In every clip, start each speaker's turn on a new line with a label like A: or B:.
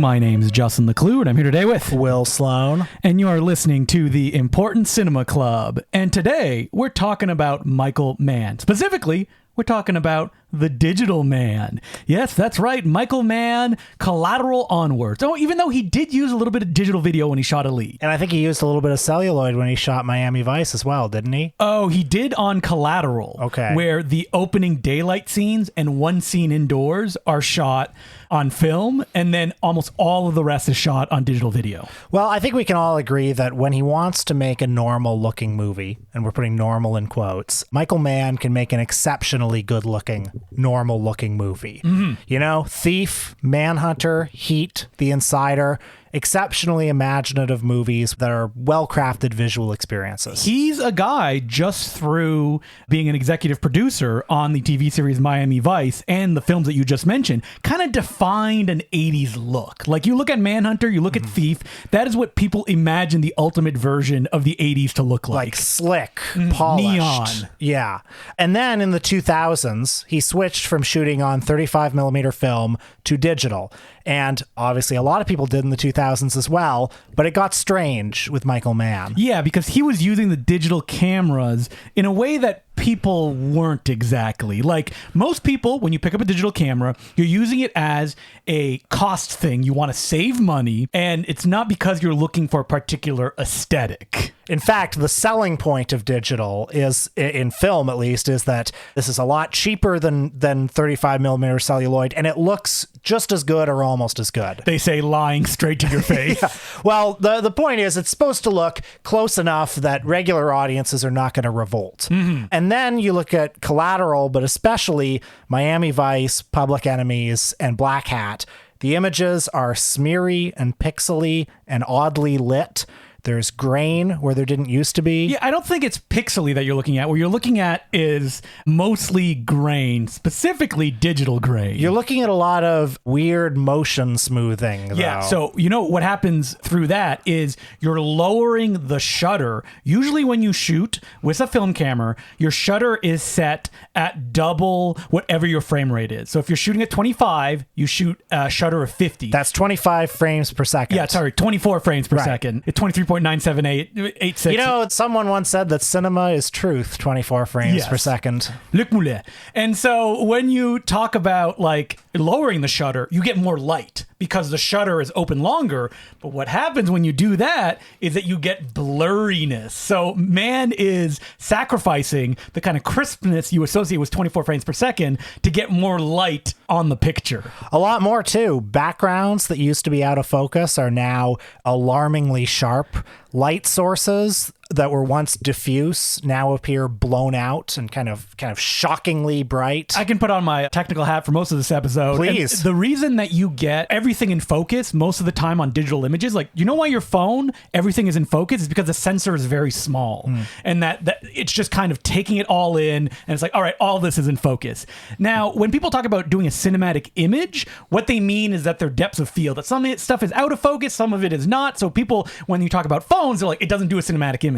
A: My name's Justin LeClue, and I'm here today with
B: Will Sloan.
A: And you are listening to the Important Cinema Club. And today, we're talking about Michael Mann. Specifically, we're talking about The Digital Man. Yes, that's right. Michael Mann, Collateral onwards. Oh, even though he did use a little bit of digital video when he shot Elite.
B: And I think he used a little bit of celluloid when he shot Miami Vice as well, didn't he?
A: Oh, he did on Collateral.
B: Okay.
A: Where the opening daylight scenes and one scene indoors are shot on film, and then almost all of the rest is shot on digital video.
B: Well, I think we can all agree that when he wants to make a normal-looking movie, and we're putting normal in quotes, Michael Mann can make an exceptionally good-looking, normal-looking movie. Mm-hmm. You know, Thief, Manhunter, Heat, The Insider, exceptionally imaginative movies that are well-crafted visual experiences.
A: He's a guy just through being an executive producer on the TV series Miami Vice and the films that you just mentioned, kind of defined an 80s look. Like you look at Manhunter, you look at Thief, that is what people imagine the ultimate version of the 80s to look like.
B: Like slick, polished.
A: Neon.
B: Yeah. And then in the 2000s, he switched from shooting on 35 millimeter film to digital. And obviously a lot of people did in the 2000s as well, but it got strange with Michael Mann.
A: Yeah, because he was using the digital cameras in a way that people weren't exactly. Like most people, when you pick up a digital camera, you're using it as a cost thing. You want to save money, and it's not because you're looking for a particular aesthetic.
B: In fact, the selling point of digital is, in film at least, is that this is a lot cheaper than 35 millimeter celluloid, and it looks just as good or almost as good.
A: They say lying straight to your face.
B: Yeah. Well, the point is it's supposed to look close enough that regular audiences are not going to revolt. Mm-hmm. And then you look at Collateral, but especially Miami Vice, Public Enemies, and Black Hat. The images are smeary and pixely and oddly lit. There's grain where there didn't used to be.
A: Yeah, I don't think it's pixely that you're looking at. What you're looking at is mostly grain, specifically digital grain.
B: You're looking at a lot of weird motion smoothing, though.
A: Yeah, so you know what happens through that is you're lowering the shutter. Usually when you shoot with a film camera, your shutter is set at double whatever your frame rate is. So if you're shooting at 25, you shoot a shutter of 50.
B: That's 25 frames per second.
A: Yeah, sorry, 24 frames per second. It's 23.97886.
B: You know, someone once said that cinema is truth, 24 frames per second.
A: Luc Moulet. And so when you talk about like lowering the shutter, you get more light because the shutter is open longer. But what happens when you do that is that you get blurriness. So Mann is sacrificing the kind of crispness you associate with 24 frames per second to get more light on the picture.
B: A lot more too. Backgrounds that used to be out of focus are now alarmingly sharp. Light sources that were once diffuse now appear blown out and kind of shockingly bright.
A: I can put on my technical hat for most of this episode.
B: Please.
A: And the reason that you get everything in focus most of the time on digital images, like, you know why your phone, everything is in focus, is because the sensor is very small. And that it's just kind of taking it all in, and it's like, all right, all this is in focus. Now, when people talk about doing a cinematic image, what they mean is that their depths of field, that some of it stuff is out of focus, some of it is not. So people, when you talk about phones, they're like, it doesn't do a cinematic image.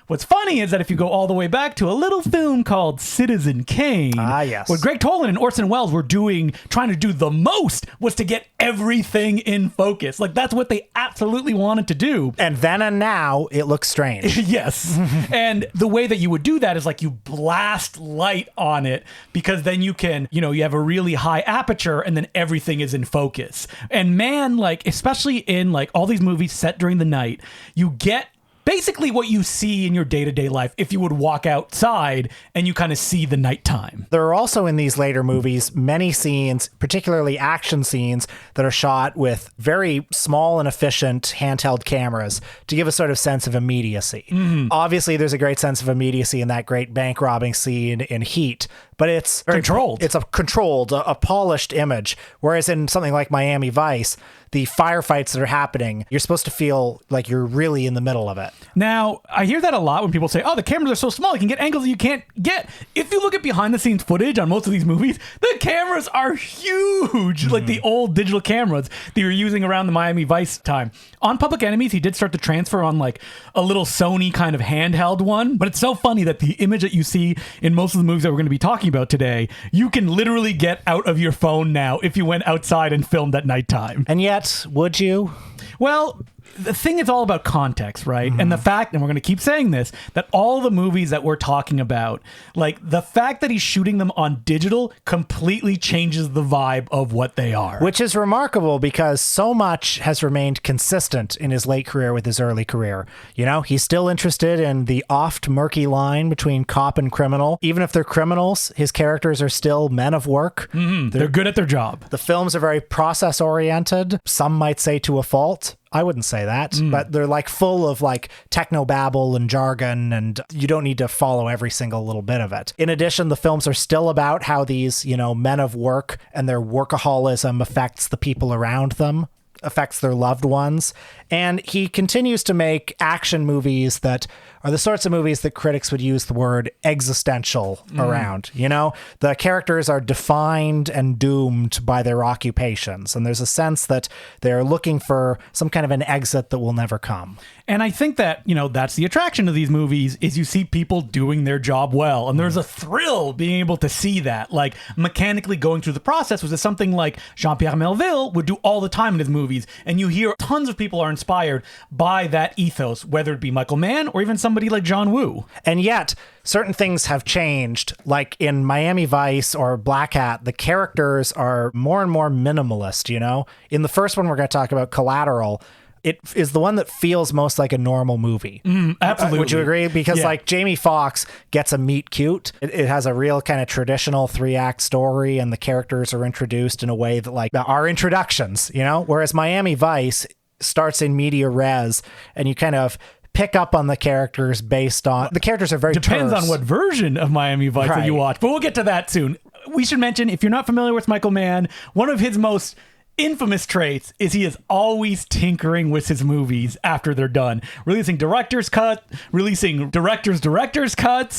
A: What's funny is that if you go all the way back to a little film called Citizen Kane,
B: yes,
A: what Greg Toland and Orson Welles were trying to do the most was to get everything in focus. Like that's what they absolutely wanted to do.
B: And then and now it looks strange.
A: Yes. And the way that you would do that is like you blast light on it, because then you can, you have a really high aperture and then everything is in focus. And man, like, especially in like all these movies set during the night, you get basically what you see in your day-to-day life if you would walk outside and you kind of see the nighttime.
B: There are also in these later movies many scenes, particularly action scenes, that are shot with very small and efficient handheld cameras to give a sort of sense of immediacy. Mm-hmm. Obviously, there's a great sense of immediacy in that great bank robbing scene in Heat, but it's
A: controlled.
B: It's a controlled, a polished image. Whereas in something like Miami Vice, the firefights that are happening, you're supposed to feel like you're really in the middle of it.
A: Now, I hear that a lot when people say, oh, the cameras are so small, you can get angles that you can't get. If you look at behind the scenes footage on most of these movies, the cameras are huge, like the old digital cameras that you were using around the Miami Vice time. On Public Enemies, he did start to transfer on like a little Sony kind of handheld one, but it's so funny that the image that you see in most of the movies that we're going to be talking about today, you can literally get out of your phone now if you went outside and filmed at nighttime.
B: And yet, would you?
A: Well, the thing is all about context, right? And the fact, and we're going to keep saying this, that all the movies that we're talking about, like the fact that he's shooting them on digital completely changes the vibe of what they are.
B: Which is remarkable because so much has remained consistent in his late career with his early career. You know, he's still interested in the oft murky line between cop and criminal. Even if they're criminals, his characters are still men of work.
A: They're good at their job.
B: The films are very process oriented. Some might say to a fault. I wouldn't say that, but they're like full of like techno babble and jargon, and you don't need to follow every single little bit of it. In addition, the films are still about how these, you know, men of work and their workaholism affects the people around them, affects their loved ones. And he continues to make action movies that are the sorts of movies that critics would use the word existential around. You know, the characters are defined and doomed by their occupations. And there's a sense that they're looking for some kind of an exit that will never come.
A: And I think that, you know, that's the attraction of these movies is you see people doing their job well. And there's a thrill being able to see that, like mechanically going through the process, which is something like Jean-Pierre Melville would do all the time in his movies. And you hear tons of people are inspired by that ethos, whether it be Michael Mann or even somebody like John Woo.
B: And yet, certain things have changed. Like in Miami Vice or Black Hat, the characters are more and more minimalist, you know? In the first one we're going to talk about, Collateral, it is the one that feels most like a normal movie.
A: Absolutely.
B: Would you agree? Because like Jamie Foxx gets a meet cute. It has a real kind of traditional 3-act story, and the characters are introduced in a way that like are introductions, you know? Whereas Miami Vice starts in media res, and you kind of pick up on the characters based on the characters are very
A: depends
B: terse.
A: on what version of Miami Vice that you watch, but we'll get to that soon. We should mention, if you're not familiar with Michael Mann, one of his most infamous traits is he is always tinkering with his movies after they're done, releasing director's cuts.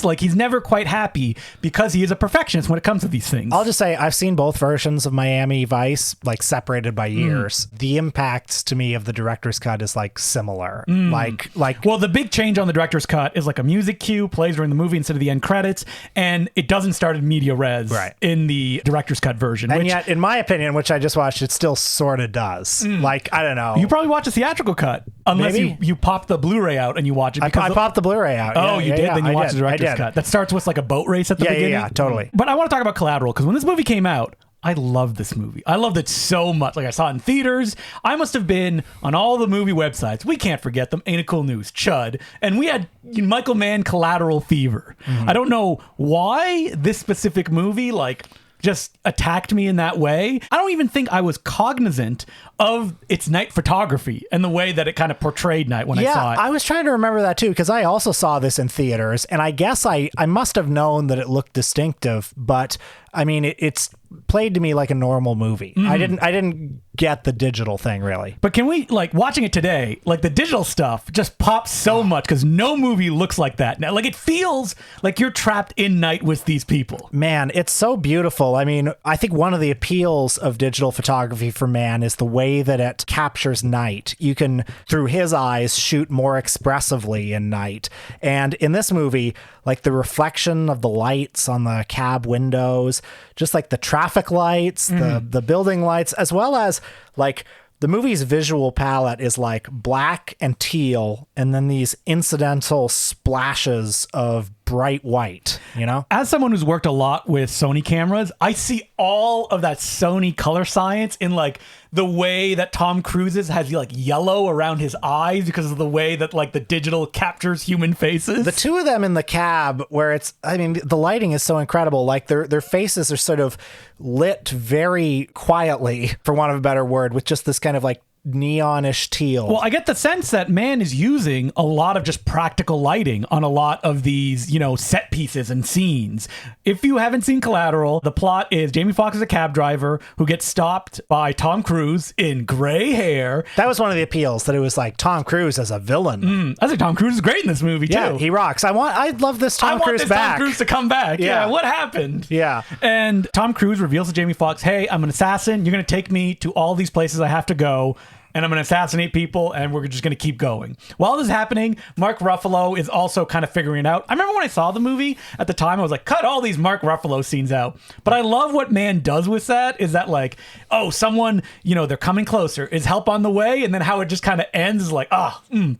A: Like, he's never quite happy because he is a perfectionist when it comes to these things.
B: I'll just say I've seen both versions of Miami Vice, like separated by years. The impact to me of the director's cut is like similar. Well, the big change on the director's cut is like a music cue plays during the movie instead of the end credits, and it doesn't start in media res in the director's cut version. And yet, in my opinion, which I just watched, it still sort of does. Like, I don't know.
A: You probably watch a theatrical cut unless you pop the Blu-ray out and you watch it.
B: I popped the Blu-ray out.
A: Oh, you did? Then you watched the director's cut. That starts with like a boat race at the beginning.
B: Yeah, totally.
A: But I want to talk about Collateral because when this movie came out, I loved this movie. I loved it so much. Like, I saw it in theaters. I must have been on all the movie websites. We can't forget them. Ain't It Cool News, Chud. And we had Michael Mann Collateral fever. I don't know why this specific movie, like, just attacked me in that way. I don't even think I was cognizant of its night photography and the way that it kind of portrayed night when I saw it.
B: I was trying to remember that too, because I also saw this in theaters, and I guess I must have known that it looked distinctive, but I mean, it's played to me like a normal movie. I didn't get the digital thing really.
A: But can we, like, watching it today, like the digital stuff just pops so much because no movie looks like that now. Like, it feels like you're trapped in night with these people.
B: Man, it's so beautiful. I mean, I think one of the appeals of digital photography for Mann is the way that it captures night. You can, through his eyes, shoot more expressively in night. And in this movie, like the reflection of the lights on the cab windows, just like the traffic lights, the building lights, as well as like the movie's visual palette is like black and teal, and then these incidental splashes of bright white, you know?
A: As someone who's worked a lot with Sony cameras, I see all of that Sony color science in like the way that Tom Cruise's has like yellow around his eyes because of the way that like the digital captures human faces.
B: The two of them in the cab where it's, I mean, the lighting is so incredible. Like their faces are sort of lit very quietly, for want of a better word, with just this kind of like neonish teal.
A: Well, I get the sense that Mann is using a lot of just practical lighting on a lot of these, you know, set pieces and scenes. If you haven't seen Collateral, the plot is Jamie Foxx is a cab driver who gets stopped by Tom Cruise in gray hair.
B: That was one of the appeals, that it was like Tom Cruise as a villain.
A: I think Tom Cruise is great in this movie too.
B: Yeah, he rocks. I love this Tom Cruise back.
A: Tom Cruise to come back. Yeah, what happened?
B: Yeah.
A: And Tom Cruise reveals to Jamie Foxx, hey, I'm an assassin. You're going to take me to all these places I have to go. and I'm going to assassinate people, and we're just going to keep going. While this is happening, Mark Ruffalo is also kind of figuring it out. I remember when I saw the movie at the time, I was like, cut all these Mark Ruffalo scenes out. But I love what Mann does with that, is that like, oh, someone, they're coming closer. Is help on the way? And then how it just kind of ends is like,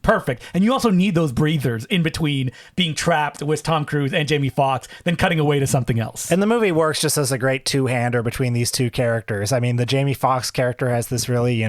A: perfect. And you also need those breathers in between being trapped with Tom Cruise and Jamie Foxx, then cutting away to something else.
B: And the movie works just as a great two-hander between these two characters. I mean, the Jamie Foxx character has this really,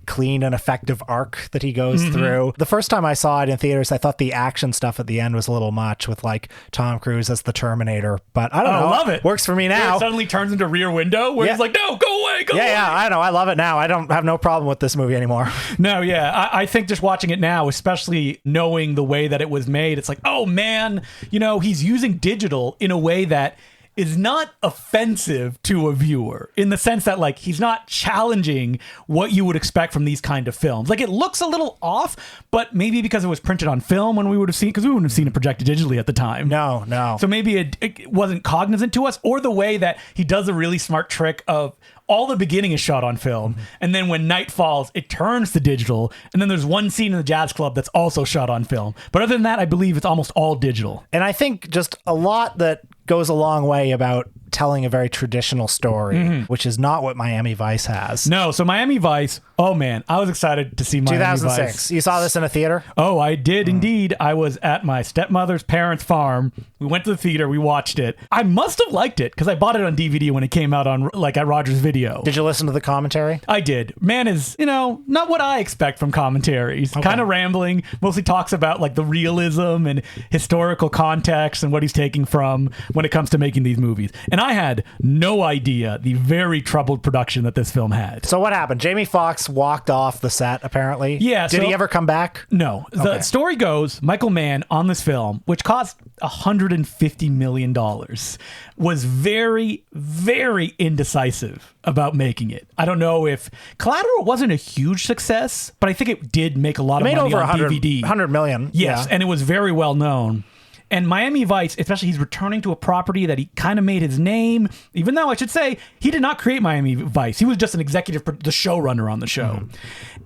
B: clean and effective arc that he goes through. The first time I saw it in theaters, I thought the action stuff at the end was a little much with like Tom Cruise as the Terminator. But I don't know.
A: Love it.
B: Works for me now.
A: It suddenly turns into Rear Window where he's like, no, go away, go away.
B: Yeah, I know. I love it now. I don't have no problem with this movie anymore.
A: No, yeah. I think just watching it now, especially knowing the way that it was made, it's like, oh man, he's using digital in a way that is not offensive to a viewer, in the sense that like he's not challenging what you would expect from these kind of films. Like, it looks a little off, but maybe because it was printed on film when we would have seen, because we wouldn't have seen it projected digitally at the time.
B: No.
A: So maybe it wasn't cognizant to us, or the way that he does a really smart trick of all the beginning is shot on film, and then when night falls, it turns to digital, and then there's one scene in the jazz club that's also shot on film. But other than that, I believe it's almost all digital.
B: And I think just a lot that goes a long way about telling a very traditional story, which is not what Miami Vice has.
A: No, so Miami Vice, oh man, I was excited to see Miami
B: 2006.
A: Vice.
B: You saw this in a theater?
A: Oh, I did indeed. I was at my stepmother's parents' farm. We went to the theater. We watched it. I must have liked it because I bought it on DVD when it came out on at Rogers Video.
B: Did you listen to the commentary?
A: I did. Man is, not what I expect from commentaries. Kind of rambling. Mostly talks about like the realism and historical context and what he's taking from when it comes to making these movies. And I had no idea the very troubled production that this film had.
B: So what happened? Jamie Foxx walked off the set, apparently.
A: Yeah.
B: Did he ever come back?
A: No. The story goes, Michael Mann on this film, which cost $150 million, was very, very indecisive about making it. I don't know if Collateral wasn't a huge success, but I think it did make a lot of money
B: over
A: on DVD.
B: 100 million.
A: Yes, and it was very well known. And Miami Vice, especially, he's returning to a property that he kind of made his name, even though I should say he did not create Miami Vice. He was just an executive, the showrunner on the show.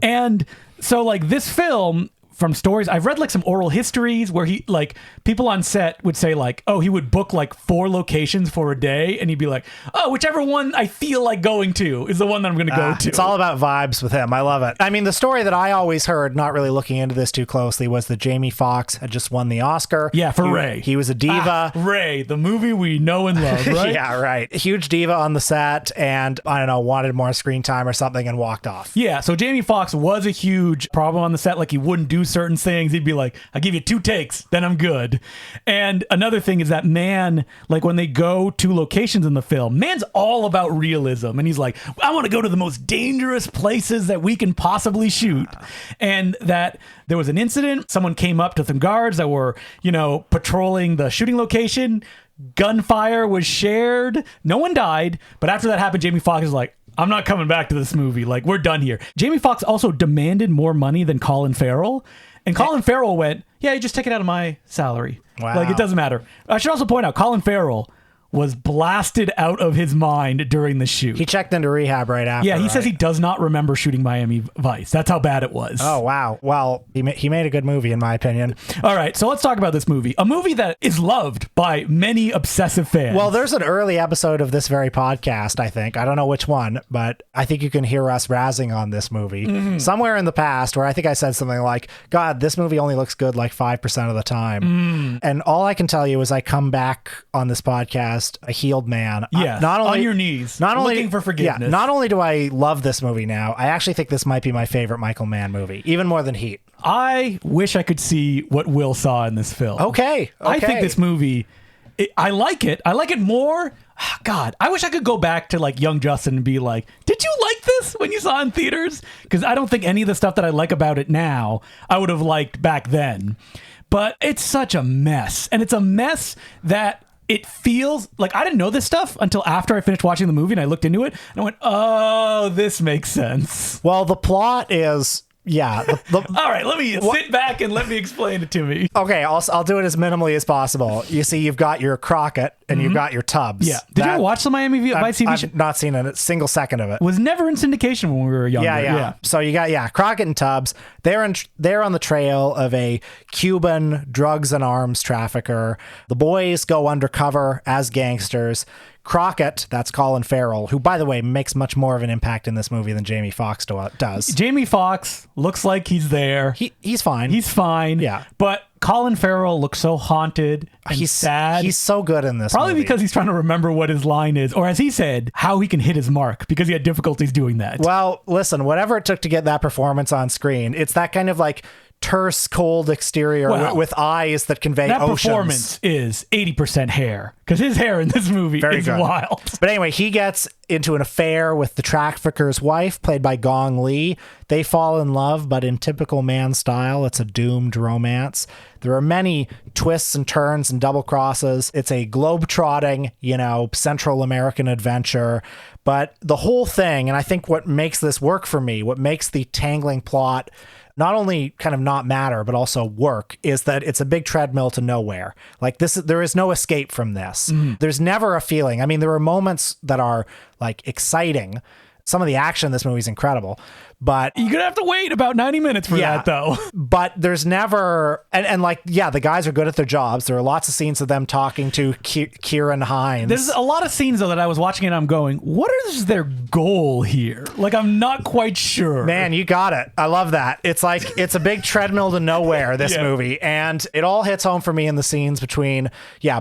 A: And so like this film, from stories, I've read like some oral histories where he like people on set would say like, oh, he would book like 4 locations for a day, and he'd be like, oh, whichever one I feel like going to is the one that I'm going to go to.
B: It's all about vibes with him. I love it. I mean, the story that I always heard, not really looking into this too closely, was that Jamie Foxx had just won the Oscar.
A: Yeah, for Ray.
B: He was a diva.
A: Ray, the movie we know and love, right?
B: Yeah, right. Huge diva on the set, and I don't know, wanted more screen time or something, and walked off.
A: Yeah, so Jamie Foxx was a huge problem on the set. Like, he wouldn't do certain things. He'd be like, I'll give you 2 takes, then I'm good. And another thing is that Mann, like when they go to locations in the film, Mann's all about realism. And he's like, I want to go to the most dangerous places that we can possibly shoot. And that there was an incident. Someone came up to some guards that were, patrolling the shooting location. Gunfire was shared. No one died. But after that happened, Jamie Foxx is like, I'm not coming back to this movie. Like, we're done here. Jamie Foxx also demanded more money than Colin Farrell. And Colin Farrell went, yeah, you just take it out of my salary.
B: Wow.
A: Like, it doesn't matter. I should also point out, Colin Farrell was blasted out of his mind during the shoot.
B: He checked into rehab right after.
A: Yeah, he says he does not remember shooting Miami Vice. That's how bad it was.
B: Oh, wow. Well, he made a good movie, in my opinion.
A: All right, so let's talk about this movie. A movie that is loved by many obsessive fans.
B: Well, there's an early episode of this very podcast, I think. I don't know which one, but I think you can hear us razzing on this movie. Somewhere in the past where I think I said something like, God, this movie only looks good like 5% of the time. And all I can tell you is I come back on this podcast a healed man.
A: Yeah,
B: not only
A: on your knees, looking for forgiveness.
B: Yeah, not only do I love this movie now, I actually think this might be my favorite Michael Mann movie, even more than Heat.
A: I wish I could see what Will saw in this film.
B: Okay.
A: I think this movie, I like it. I like it more. God, I wish I could go back to like young Justin and be like, did you like this when you saw it in theaters? Because I don't think any of the stuff that I like about it now, I would have liked back then. But it's such a mess. And it's a mess that it feels like I didn't know this stuff until after I finished watching the movie and I looked into it and I went, oh, this makes sense.
B: Well, the plot is, yeah.
A: All right, let me sit back and let me explain it to me.
B: Okay, I'll do it as minimally as possible. You see, you've got your Crockett and you've got your Tubbs.
A: Yeah. Did you ever watch the Miami Vice TV show?
B: I've not seen a single second of it.
A: Was never in syndication when we were younger.
B: Yeah. So you got Crockett and Tubbs. They're on the trail of a Cuban drugs and arms trafficker. The boys go undercover as gangsters. Crockett, that's Colin Farrell, who, by the way, makes much more of an impact in this movie than Jamie Foxx does.
A: Jamie Foxx looks like he's there.
B: He's fine.
A: He's fine.
B: Yeah.
A: But Colin Farrell looks so haunted and
B: he's
A: sad.
B: He's so good in this
A: Probably
B: movie.
A: because he's trying to remember what his line is, or as he said, how he can hit his mark, because he had difficulties doing that.
B: Well, listen, whatever it took to get that performance on screen, it's that kind of like terse, cold exterior with eyes that convey
A: that
B: oceans.
A: performance is 80% hair, because his hair in this movie is
B: good.
A: wild.
B: But anyway, he gets into an affair with the trafficker's wife, played by Gong Li. They fall in love, but in typical man style, it's a doomed romance. There are many twists and turns and double crosses. It's a globe-trotting, Central American adventure. But the whole thing, and I think what makes this work for me, what makes the tangling plot not only kind of not matter, but also work, is that it's a big treadmill to nowhere. Like there is no escape from this. There's never a feeling. I mean, there are moments that are like exciting. Some of the action in this movie is incredible, but
A: you're gonna have to wait about 90 minutes for that, though.
B: But there's never, and the guys are good at their jobs. There are lots of scenes of them talking to Kieran Hines.
A: There's a lot of scenes though that I was watching and I'm going, what is their goal here? Like, I'm not quite sure.
B: Man, you got it. I love that. It's like it's a big treadmill to nowhere, this movie, and it all hits home for me in the scenes between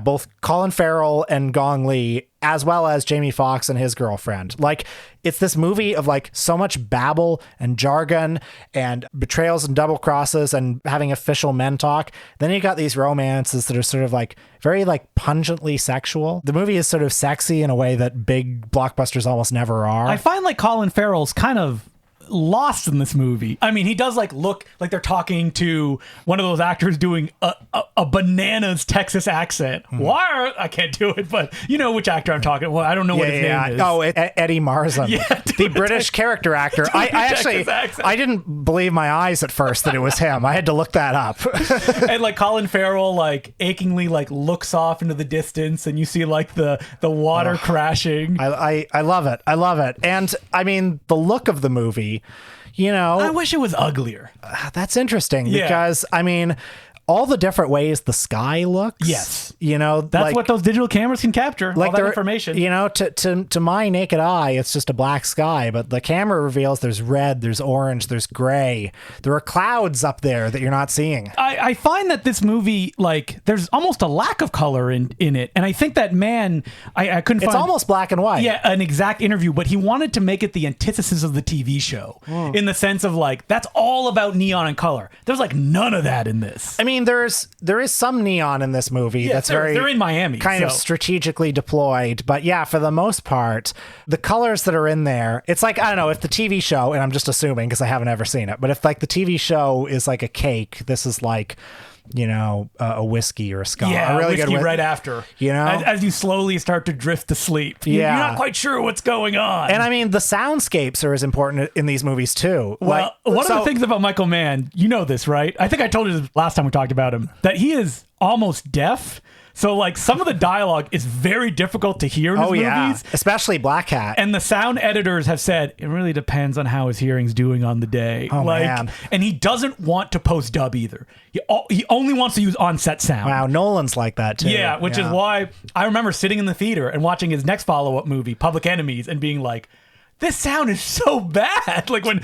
B: both Colin Farrell and Gong Li, as well as Jamie Foxx and his girlfriend. Like, it's this movie of like so much babble and jargon and betrayals and double crosses and having official men talk. Then you got these romances that are sort of like very like pungently sexual. The movie is sort of sexy in a way that big blockbusters almost never are.
A: I find like Colin Farrell's kind of lost in this movie. I mean, he does like look like they're talking to one of those actors doing a bananas Texas accent. Why I can't do it, but you know which actor I'm talking. Well, I don't know what his name is.
B: Oh, Eddie Marsan, the British character actor. I didn't believe my eyes at first that it was him. I had to look that up.
A: And like Colin Farrell like achingly like looks off into the distance, and you see like the water crashing.
B: I love it. I love it. And I mean, the look of the movie,
A: I wish it was uglier.
B: That's interesting because I mean, all the different ways the sky looks.
A: Yes.
B: That's
A: like, what those digital cameras can capture, like all that information.
B: To my naked eye, it's just a black sky, but the camera reveals there's red, there's orange, there's gray. There are clouds up there that you're not seeing.
A: I find that this movie, like, there's almost a lack of color in it. And I think that Mann, I couldn't find...
B: It's almost black and white.
A: Yeah, an exact interview, but he wanted to make it the antithesis of the TV show in the sense of, like, that's all about neon and color. There's, like, none of that in this.
B: I mean, there is some neon in this movie that's
A: they're in Miami,
B: kind of strategically deployed, but for the most part, the colors that are in there, it's like, I don't know, if the TV show, and I'm just assuming because I haven't ever seen it, but if like the TV show is like a cake, this is like a whiskey or a scotch.
A: Yeah,
B: a really
A: whiskey
B: good
A: right after. As you slowly start to drift to sleep. You're not quite sure what's going on.
B: And I mean, the soundscapes are as important in these movies too.
A: Well, one of the things about Michael Mann, you know this, right? I think I told you this last time we talked about him, that he is almost deaf. So, like, some of the dialogue is very difficult to hear in his movies.
B: Especially Black Hat.
A: And the sound editors have said, it really depends on how his hearing's doing on the day.
B: Oh, man.
A: And he doesn't want to post-dub either. He only wants to use on-set sound.
B: Wow, Nolan's like that, too.
A: Yeah, which is why I remember sitting in the theater and watching his next follow-up movie, Public Enemies, and being like, this sound is so bad. Like when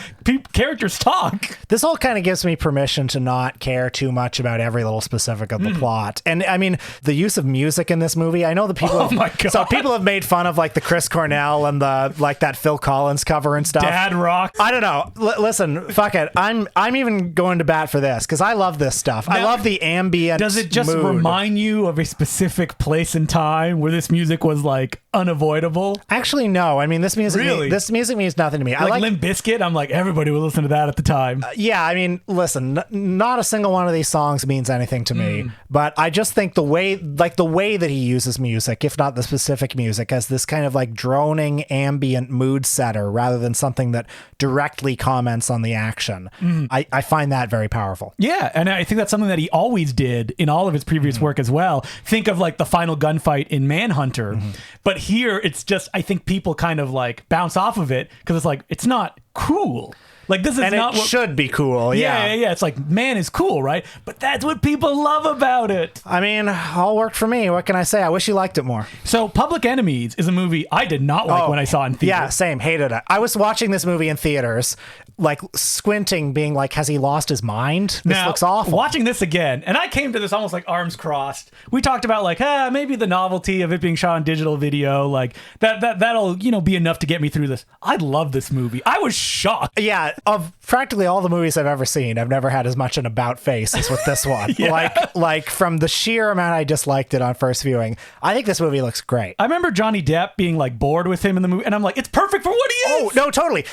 A: characters talk.
B: This all kind of gives me permission to not care too much about every little specific of the plot. And I mean, the use of music in this movie, I know the people so people have made fun of like the Chris Cornell and the like that Phil Collins cover and stuff.
A: Dad rock.
B: I don't know. Listen, fuck it. I'm even going to bat for this because I love this stuff. Now, I love the ambient.
A: Does it just remind you of a specific place and time where this music was like unavoidable.
B: Actually, no. I mean, this music means nothing to me. I
A: Like Limp Bizkit, I'm like, everybody would listen to that at the time.
B: Yeah, I mean, listen, not a single one of these songs means anything to me, but I just think the way that he uses music, if not the specific music, as this kind of like droning ambient mood setter rather than something that directly comments on the action. I find that very powerful.
A: Yeah, and I think that's something that he always did in all of his previous work as well. Think of like the final gunfight in Manhunter, but here it's just, I think people kind of like bounce off of it because it's like, it's not cool. Like, this is
B: And
A: not
B: it
A: what
B: should be cool.
A: Yeah. It's like, man is cool, right? But that's what people love about it.
B: I mean, all worked for me. What can I say? I wish you liked it more.
A: So Public Enemies is a movie I did not like when I saw it in theaters.
B: Yeah, same. Hated it. I was watching this movie in theaters, like squinting, being like, has he lost his mind? This looks awful.
A: Watching this again, and I came to this almost like arms crossed. We talked about like, maybe the novelty of it being shot on digital video, like that'll, be enough to get me through this. I love this movie. I was shocked.
B: Yeah, of practically all the movies I've ever seen, I've never had as much an about face as with this one. Like from the sheer amount I disliked it on first viewing, I think this movie looks great.
A: I remember Johnny Depp being like bored with him in the movie, and I'm like, it's perfect for what he is.
B: Oh, no, totally.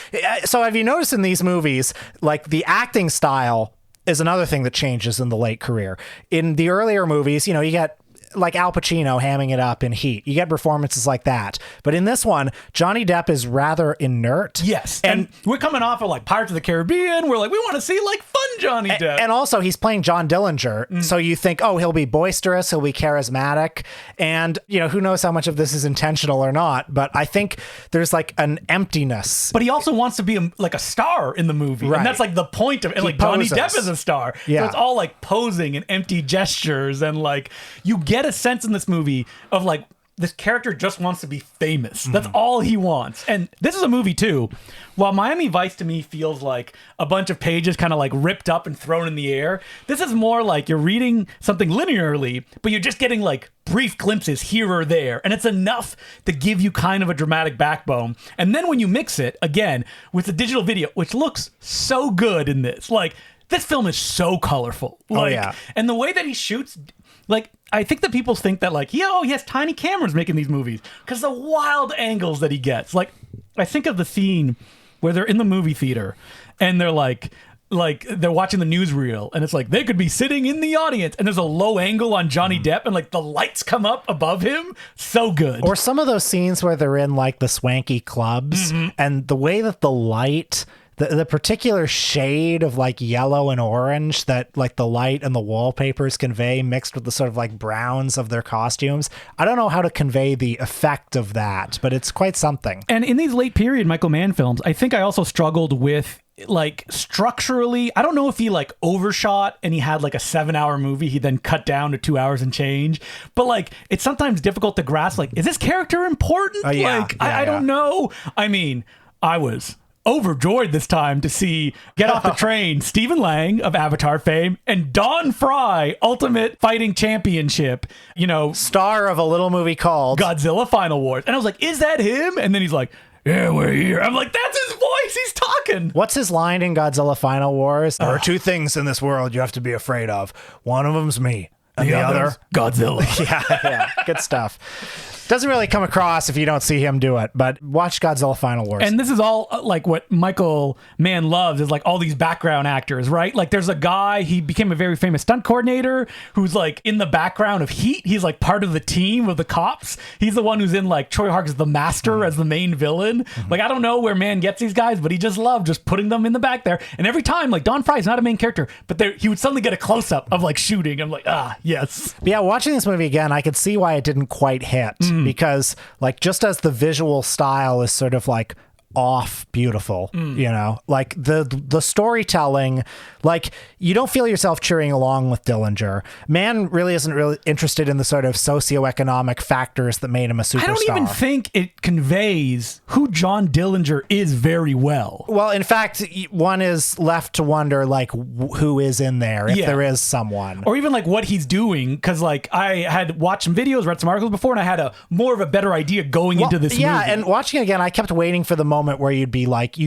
B: So have you noticed in these movies, like the acting style is another thing that changes in the late career. In the earlier movies, you get like Al Pacino hamming it up in Heat. You get performances like that. But in this one, Johnny Depp is rather inert.
A: Yes. And we're coming off of like Pirates of the Caribbean. We're like, we want to see like fun Johnny Depp.
B: And also he's playing John Dillinger. So you think, oh, he'll be boisterous. He'll be charismatic. And, who knows how much of this is intentional or not. But I think there's like an emptiness.
A: But he also wants to be like a star in the movie.
B: Right.
A: And that's like the point of it. Like Johnny Depp is a star.
B: Yeah.
A: So it's all like posing and empty gestures. And like you get a sense in this movie of like this character just wants to be famous. That's all he wants. And this is a movie too. While Miami Vice to me feels like a bunch of pages kind of like ripped up and thrown in the air, this is more like you're reading something linearly, but you're just getting like brief glimpses here or there. And it's enough to give you kind of a dramatic backbone. And then when you mix it again with the digital video, which looks so good in this, like this film is so colorful. Like, and the way that he shoots, like, I think that people think that like, he has tiny cameras making these movies because the wild angles that he gets. Like, I think of the scene where they're in the movie theater and they're like they're watching the newsreel and it's like they could be sitting in the audience and there's a low angle on Johnny Depp and like the lights come up above him. So good.
B: Or some of those scenes where they're in like the swanky clubs and the way that the light, the particular shade of like yellow and orange that like the light and the wallpapers convey mixed with the sort of like browns of their costumes. I don't know how to convey the effect of that, but it's quite something.
A: And in these late period Michael Mann films, I think I also struggled with like structurally, I don't know if he like overshot and he had like a 7-hour movie he then cut down to 2 hours and change, but like it's sometimes difficult to grasp like, is this character important? I don't know. I mean, I was overjoyed this time to see Get Off the Train, Stephen Lang of Avatar fame, and Don Fry, Ultimate Fighting Championship,
B: star of a little movie called
A: Godzilla Final Wars. And I was like, is that him? And then he's like, yeah, we're here. I'm like, that's his voice. He's talking.
B: What's his line in Godzilla Final Wars? There are two things in this world you have to be afraid of. One of them's me. And the other,
A: Godzilla.
B: Yeah. Good stuff. Doesn't really come across if you don't see him do it, but watch Godzilla Final Wars.
A: And this is all like what Michael Mann loves is like all these background actors, right? Like there's a guy, he became a very famous stunt coordinator who's like in the background of Heat. He's like part of the team of the cops. He's the one who's in like Troy Hark's The Master as the main villain. Like I don't know where Mann gets these guys, but he just loved just putting them in the back there. And every time like Don Fry's not a main character, but he would suddenly get a close up of like shooting. I'm like, yes.
B: But yeah, watching this movie again, I could see why it didn't quite hit. Because like just as the visual style is sort of like off beautiful, like the storytelling, like you don't feel yourself cheering along with Dillinger. Mann really isn't really interested in the sort of socioeconomic factors that made him a superstar.
A: I don't even think it conveys who John Dillinger is very well.
B: Well, in fact, one is left to wonder like who is in there, if there is someone.
A: Or even like what he's doing, because like I had watched some videos, read some articles before, and I had more of a better idea going into this movie.
B: Yeah, and watching it again, I kept waiting for the moment moment where you'd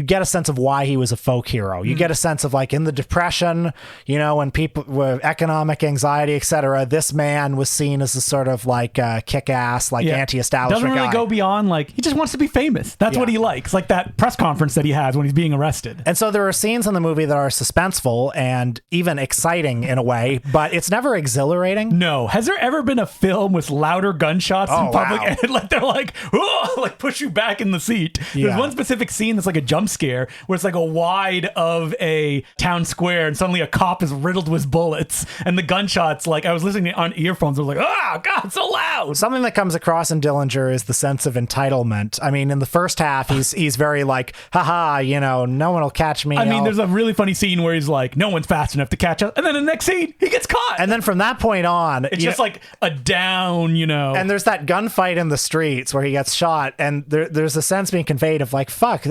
B: get a sense of why he was a folk hero. You get a sense of like in the Depression, you know, when people were economic anxiety, etc. This man was seen as a sort of like kick-ass, like anti-establishment
A: Doesn't really
B: guy.
A: go beyond like, he just wants to be famous. That's what he likes. Like that press conference that he has when he's being arrested.
B: And so there are scenes in the movie that are suspenseful and even exciting in a way, but it's never exhilarating.
A: No. Has there ever been a film with louder gunshots in public?
B: Wow.
A: And like they're like, oh, like push you back in the seat. There's one specific scene that's like a jump scare where it's like a wide of a town square and suddenly a cop is riddled with bullets and the gunshots, like I was listening on earphones, I was like, oh God, it's so loud.
B: Something that comes across in Dillinger is the sense of entitlement. I mean, in the first half, he's very like, haha, you know, no one will catch me.
A: I mean, there's a really funny scene where he's like, no one's fast enough to catch us. And then the next scene, he gets caught.
B: And then from that point on,
A: it's just like a down, you know.
B: And there's that gunfight in the streets where he gets shot. And there's a sense being conveyed of like, fuck,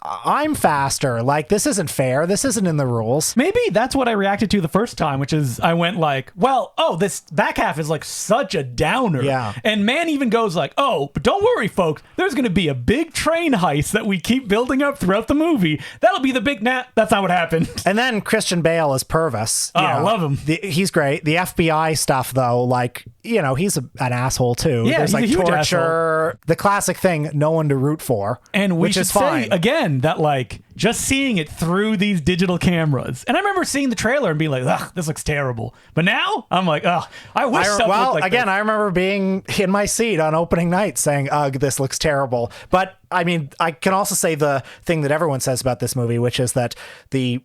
B: I'm faster. Like, this isn't fair. This isn't in the rules.
A: Maybe that's what I reacted to the first time, which is I went like, well, this back half is like such a downer.
B: Yeah.
A: And Mann even goes like, oh, but don't worry, folks. There's going to be a big train heist that we keep building up throughout the movie. That'll be the big that's not what happened.
B: And then Christian Bale as Purvis.
A: Oh, I love him.
B: He's great. The FBI stuff, though, like, you know, he's an asshole, too.
A: Yeah,
B: there's
A: he's
B: like
A: a huge
B: torture.
A: asshole.
B: The classic thing, no one to root for.
A: And we
B: which
A: should
B: is fine.
A: say, again, that like just seeing it through these digital cameras. And I remember seeing the trailer and being like, ugh, this looks terrible. But now I'm like, ugh, I wish stuff looked like
B: again,
A: this.
B: I remember being in my seat on opening night saying, ugh, this looks terrible. But I mean, I can also say the thing that everyone says about this movie, which is that the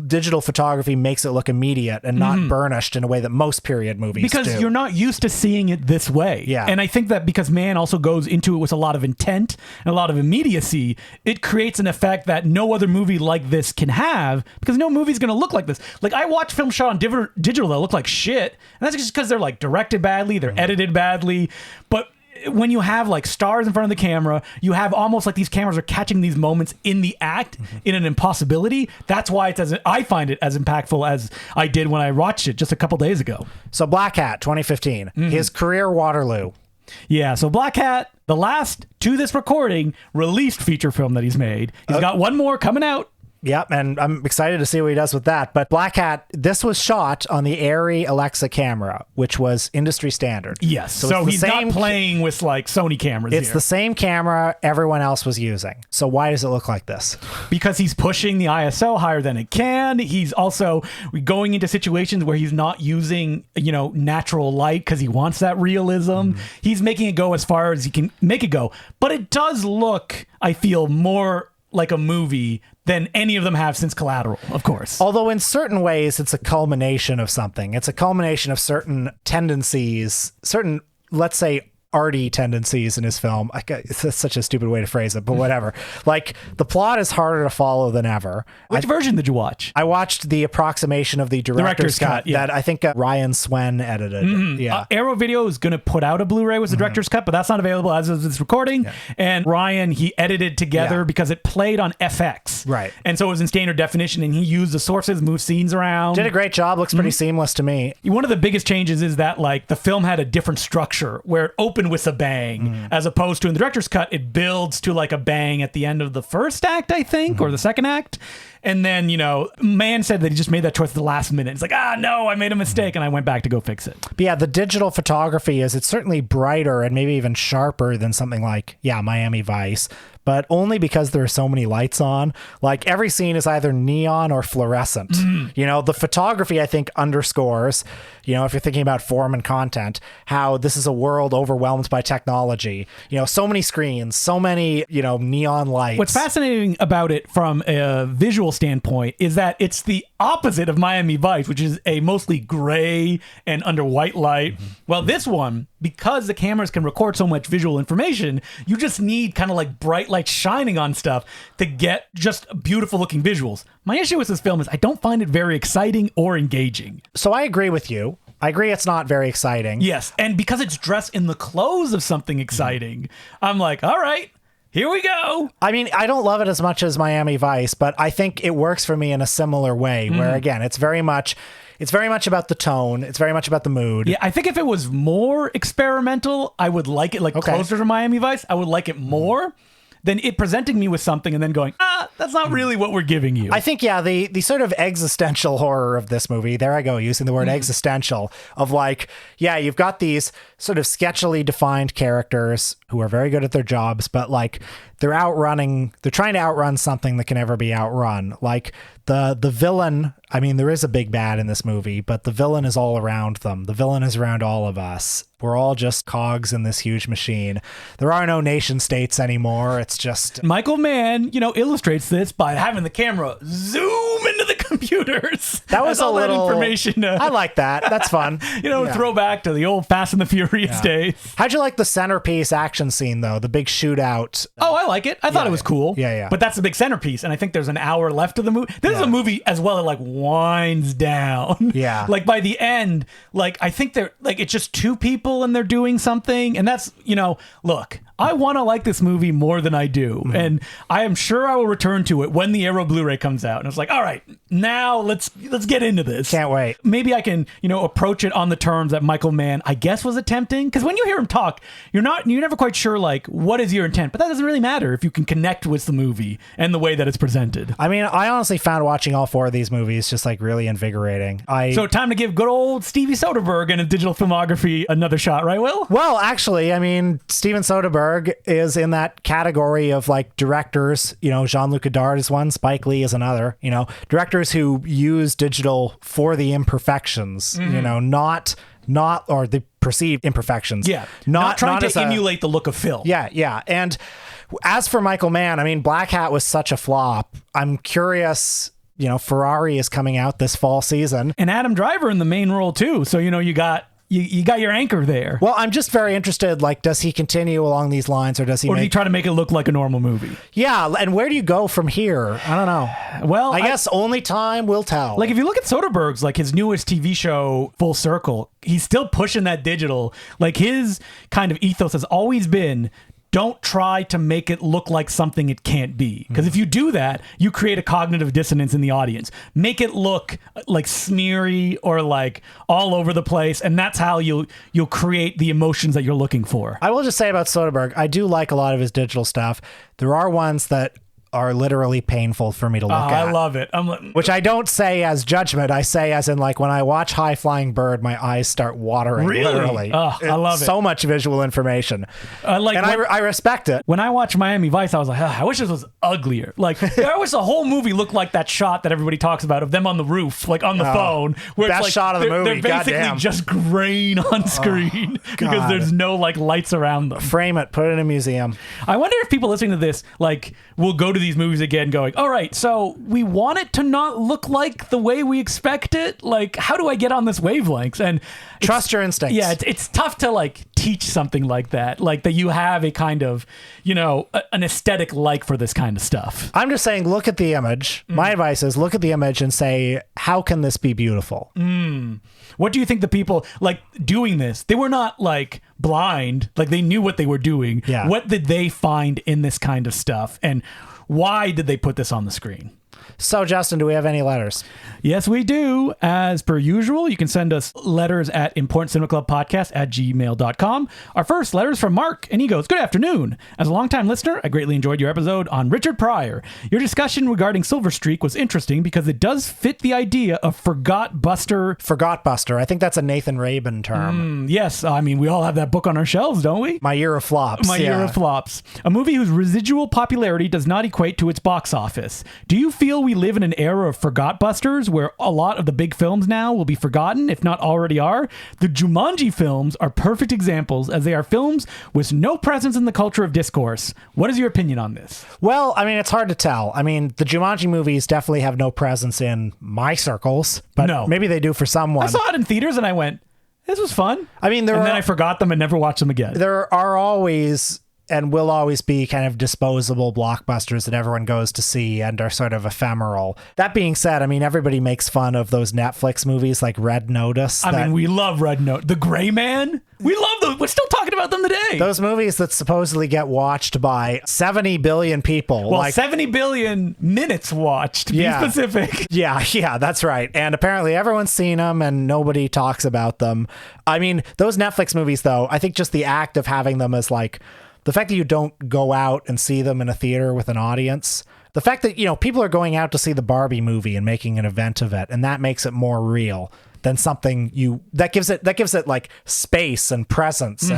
B: digital photography makes it look immediate and not burnished in a way that most period movies do.
A: Because you're not used to seeing it this way.
B: Yeah.
A: And I think that because Mann also goes into it with a lot of intent and a lot of immediacy, it creates an effect that no other movie like this can have, because no movie's going to look like this. Like, I watch film shot on digital that look like shit, and that's just because they're like directed badly, they're edited badly, but when you have like stars in front of the camera, you have almost like these cameras are catching these moments in the act in an impossibility. That's why I find it as impactful as I did when I watched it just a couple days ago.
B: So Black Hat, 2015, his career Waterloo.
A: Yeah, so Black Hat, the last to this recording released feature film that he's made. He's got one more coming out.
B: Yep, and I'm excited to see what he does with that. But Black Hat, this was shot on the Arri Alexa camera, which was industry standard.
A: Yes, so he's not playing with like Sony cameras
B: It's
A: here.
B: the same camera everyone else was using. So why does it look like this?
A: Because he's pushing the ISO higher than it can. He's also going into situations where he's not using, you know, natural light because he wants that realism. He's making it go as far as he can make it go. But it does look, I feel, more like a movie than any of them have since Collateral, of course.
B: Although in certain ways, it's a culmination of something. It's a culmination of certain tendencies, certain, let's say, arty tendencies in his film. It's such a stupid way to phrase it, but whatever. Like, the plot is harder to follow than ever.
A: Which version did you watch?
B: I watched the approximation of the director's cut
A: yeah.
B: that I think Ryan Swen edited. Yeah.
A: Arrow Video is going to put out a Blu-ray with the director's cut, but that's not available as of this recording. Yeah. And Ryan, he edited together because it played on FX.
B: Right.
A: And so it was in standard definition, and he used the sources, moved scenes around.
B: Did a great job. Looks pretty seamless to me.
A: One of the biggest changes is that like the film had a different structure where it opened with a bang, as opposed to in the director's cut, it builds to like a bang at the end of the first act, I think, or the second act. And then, you know, Mann said that he just made that choice at the last minute. It's like, no, I made a mistake, and I went back to go fix it.
B: But yeah, the digital photography it's certainly brighter and maybe even sharper than something like, Miami Vice, but only because there are so many lights on. Like, every scene is either neon or fluorescent. You know, the photography, I think, underscores, you know, if you're thinking about form and content, how this is a world overwhelmed by technology. You know, so many screens, so many, you know, neon lights.
A: What's fascinating about it from a visual standpoint is that it's the opposite of Miami Vice, which is a mostly gray and under white light. Well, this one, because the cameras can record so much visual information, you just need kind of like bright light shining on stuff to get just beautiful looking visuals. My issue with this film is I don't find it very exciting or engaging.
B: So I agree with you. I agree it's not very exciting.
A: Yes, and because it's dressed in the clothes of something exciting, I'm like, all right, here we go.
B: I mean, I don't love it as much as Miami Vice, but I think it works for me in a similar way where, again, it's very much about the tone. It's very much about the mood.
A: Yeah, I think if it was more experimental, I would like it closer to Miami Vice. I would like it more. than it presenting me with something and then going, that's not really what we're giving you.
B: I think, the sort of existential horror of this movie, there I go, using the word existential, of like, you've got these sort of sketchily defined characters who are very good at their jobs, but like they're trying to outrun something that can never be outrun. Like the villain, I mean, there is a big bad in this movie, but the villain is all around them. The villain is around all of us. We're all just cogs in this huge machine. There are no nation states anymore. It's just...
A: Michael Mann, illustrates this by having the camera zoom into the computers.
B: That was a little...
A: that information.
B: I like that. That's fun.
A: Throw back to the old Fast and the Furious days.
B: How'd you like the centerpiece action scene, though? The big shootout.
A: Oh, I like it. I thought it was cool.
B: Yeah.
A: But that's the big centerpiece, and I think there's an hour left of the movie. This is a movie as well that like winds down.
B: Yeah.
A: Like by the end, like I think they're like it's just two people and they're doing something, and that's look, I want to like this movie more than I do, and I am sure I will return to it when the Arrow Blu-ray comes out. And it's like, all right, now let's get into this.
B: Can't wait.
A: Maybe I can approach it on the terms that Michael Mann, I guess, was attempting. Because when you hear him talk, you're never quite sure like what is your intent, but that doesn't really matter if you can connect with the movie and the way that it's presented.
B: I mean, I honestly found watching all four of these movies just like really invigorating.
A: So time to give good old Stevie Soderbergh and his digital filmography another shot, right, Will?
B: Well, actually, I mean, Steven Soderbergh is in that category of like directors, Jean-Luc Godard is one, Spike Lee is another, directors who use digital for the imperfections, not or the perceived imperfections.
A: Yeah. Not trying to emulate the look of film.
B: Yeah. And as for Michael Mann, I mean, Black Hat was such a flop. I'm curious, Ferrari is coming out this fall season.
A: And Adam Driver in the main role too. So, you got your anchor there.
B: Well, I'm just very interested, like, does he continue along these lines or does he
A: try to make it look like a normal movie?
B: Yeah, and where do you go from here? I don't know.
A: Well,
B: I guess only time will tell.
A: Like, if you look at Soderbergh's, like, his newest TV show, Full Circle, he's still pushing that digital. Like, his kind of ethos has always been, don't try to make it look like something it can't be. Because if you do that, you create a cognitive dissonance in the audience. Make it look like smeary or like all over the place, and that's how you'll create the emotions that you're looking for.
B: I will just say about Soderbergh, I do like a lot of his digital stuff. There are ones that are literally painful for me to look at.
A: I love it.
B: Which I don't say as judgment. I say as in like when I watch High Flying Bird, my eyes start watering.
A: Really?
B: Literally.
A: I love it.
B: So much visual information. I respect it.
A: When I watched Miami Vice, I was like, I wish this was uglier. Like, I wish the whole movie looked like that shot that everybody talks about of them on the roof, like on the phone. Where
B: best
A: it's like,
B: shot of the movie.
A: They're basically just grain on screen because there's no like lights around them.
B: Frame it, put it in a museum.
A: I wonder if people listening to this like will go to these movies again going, all right, so we want it to not look like the way we expect it. Like, how do I get on this wavelength? And
B: trust your instincts.
A: Yeah, it's tough to like teach something like that that you have a kind of, an aesthetic like for this kind of stuff.
B: I'm just saying, look at the image. My advice is look at the image and say, how can this be beautiful?
A: What do you think the people like doing this? They were not like blind, like they knew what they were doing.
B: Yeah.
A: What did they find in this kind of stuff? And why did they put this on the screen?
B: So, Justin, do we have any letters?
A: Yes, we do. As per usual, you can send us letters at importantcinemaclubpodcast@gmail.com. Our first letter is from Mark, and he goes, good afternoon. As a longtime listener, I greatly enjoyed your episode on Richard Pryor. Your discussion regarding Silver Streak was interesting because it does fit the idea of Forgot Buster.
B: I think that's a Nathan Rabin term.
A: Yes. I mean, we all have that book on our shelves, don't we?
B: My Year of Flops.
A: Year of Flops. A movie whose residual popularity does not equate to its box office. Do you feel we live in an era of Forgot Busters where a lot of the big films now will be forgotten, if not already are? The Jumanji films are perfect examples as they are films with no presence in the culture of discourse. What is your opinion on this?
B: Well, I mean, it's hard to tell. I mean, the Jumanji movies definitely have no presence in my circles, but maybe they do for someone.
A: I saw it in theaters and I went, this was fun.
B: I mean, then
A: I forgot them and never watched them again.
B: There are always and will always be kind of disposable blockbusters that everyone goes to see and are sort of ephemeral. That being said, I mean, everybody makes fun of those Netflix movies like Red Notice.
A: I mean, we love Red Notice. The Gray Man. We love them. We're still talking about them today.
B: Those movies that supposedly get watched by 70 billion people.
A: Well, 70 billion minutes watched, to be specific.
B: Yeah, that's right. And apparently everyone's seen them and nobody talks about them. I mean, those Netflix movies, though, I think just the act of having them as like The fact that you don't go out and see them in a theater with an audience. The fact that, people are going out to see the Barbie movie and making an event of it, and that makes it more real than something that gives it like space and presence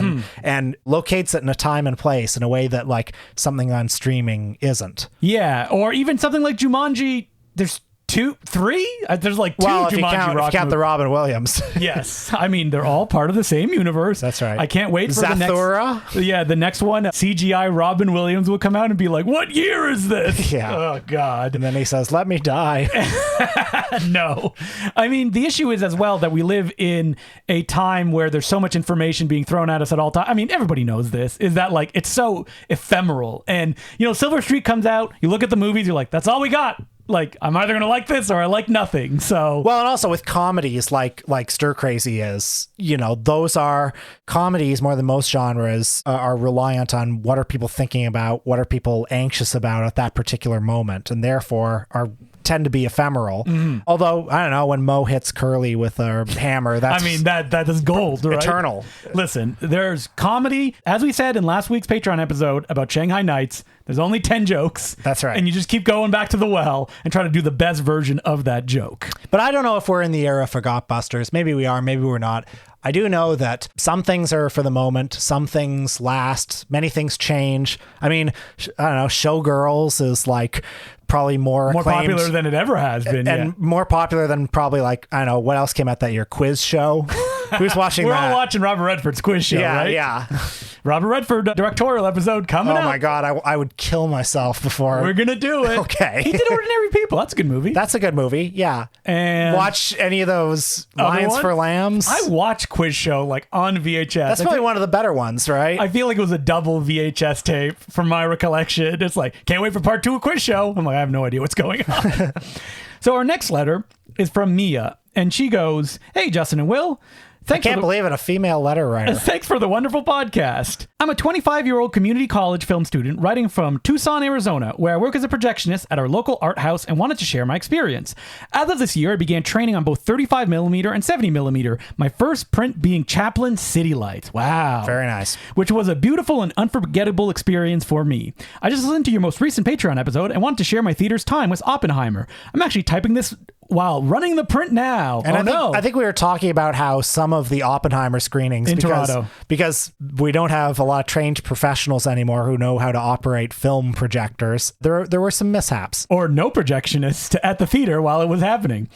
B: and locates it in a time and place in a way that like something on streaming isn't.
A: Yeah, or even something like Jumanji. There's 2, 3. There's like 2
B: Well, if
A: Jumanji
B: you
A: rock
B: count the
A: movies.
B: Robin Williams.
A: Yes, I mean they're all part of the same universe.
B: That's right.
A: I can't wait for
B: Zathura?
A: the next one. CGI Robin Williams will come out and be like, "What year is this?"
B: Yeah.
A: Oh God.
B: And then he says, "Let me die."
A: No, I mean the issue is as well that we live in a time where there's so much information being thrown at us at all times. I mean everybody knows this. Is that like it's so ephemeral, and Silver Streak comes out. You look at the movies, you're like, "That's all we got." Like, I'm either going to like this or I like nothing. So,
B: well, and also with comedies like Stir Crazy is, those are comedies more than most genres are reliant on what are people thinking about, what are people anxious about at that particular moment, and therefore tend to be ephemeral. Although, I don't know, when Mo hits Curly with a hammer, that's...
A: I mean, that is gold, right?
B: Eternal.
A: Listen, there's comedy. As we said in last week's Patreon episode about Shanghai Nights, there's only 10 jokes.
B: That's right.
A: And you just keep going back to the well and try to do the best version of that joke.
B: But I don't know if we're in the era of Forgot-busters. Maybe we are, maybe we're not. I do know that some things are for the moment, some things last, many things change. I mean, I don't know, Showgirls is like probably more
A: popular than it ever has been.
B: And more popular than probably like, I don't know, what else came out that year? Quiz Show? Who's watching
A: We're
B: that?
A: all watching Robert Redford's quiz show, right?
B: Yeah.
A: Robert Redford directorial episode coming out.
B: Oh my God, I would kill myself before.
A: We're going to do it.
B: Okay.
A: He did Ordinary People. That's a good movie.
B: That's a good movie, yeah.
A: And
B: watch any of those Lions for Lambs.
A: I watched Quiz Show like on VHS.
B: That's probably one of the better ones, right?
A: I feel like it was a double VHS tape from my recollection. It's like, can't wait for part 2 of Quiz Show. I'm like, I have no idea what's going on. So our next letter is from Mia, and she goes, "Hey, Justin and Will.
B: I can't believe it, a female letter writer.
A: Thanks for the wonderful podcast. I'm a 25-year-old community college film student writing from Tucson, Arizona, where I work as a projectionist at our local art house and wanted to share my experience. As of this year, I began training on both 35mm and 70mm, my first print being Chaplin City Lights. Wow.
B: Very nice.
A: Which was a beautiful and unforgettable experience for me. I just listened to your most recent Patreon episode and wanted to share my theater's time with Oppenheimer. I'm actually typing this while running the print now.
B: And I think we were talking about how some of the Oppenheimer screenings
A: in Toronto,
B: because we don't have a lot of trained professionals anymore who know how to operate film projectors. There were some mishaps.
A: Or no projectionist at the theater while it was happening.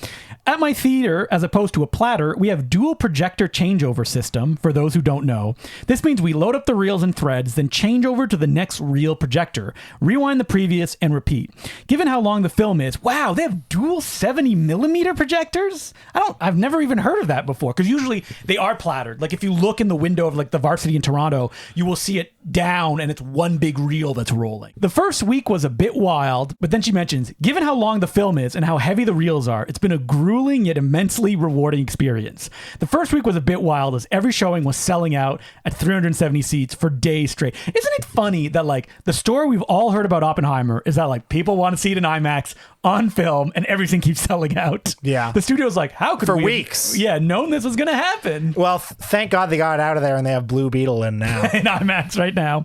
A: At my theater, as opposed to a platter, we have dual projector changeover system, for those who don't know. This means we load up the reels and threads, then change over to the next reel projector, rewind the previous, and repeat. Given how long the film is, wow, they have dual 70mm projectors? I've never even heard of that before, because usually they are plattered. Like if you look in the window of like the Varsity in Toronto, you will see it down and it's one big reel that's rolling. The first week was a bit wild, but then she mentions, given how long the film is and how heavy the reels are, it's been a grueling yet immensely rewarding experience. The first week was a bit wild as every showing was selling out at 370 seats for days straight. Isn't it funny that like the story we've all heard about Oppenheimer is that like people want to see it in IMAX on film and everything keeps selling out.
B: Yeah.
A: The studio's like, how could we
B: weeks.
A: Known this was going to happen?
B: Well, thank God they got out of there and they have Blue Beetle in now.
A: In IMAX right now.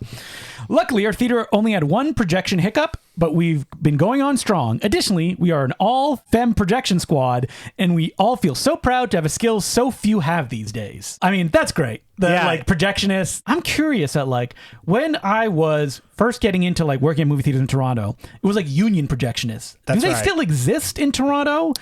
A: Luckily, our theater only had one projection hiccup, but we've been going on strong. Additionally, we are an all-femme projection squad, and we all feel so proud to have a skill so few have these days. I mean, that's great. Like projectionists. I'm curious at like when I was first getting into like working at movie theaters in Toronto, it was like union projectionists.
B: That's
A: Do they
B: right.
A: still exist in Toronto?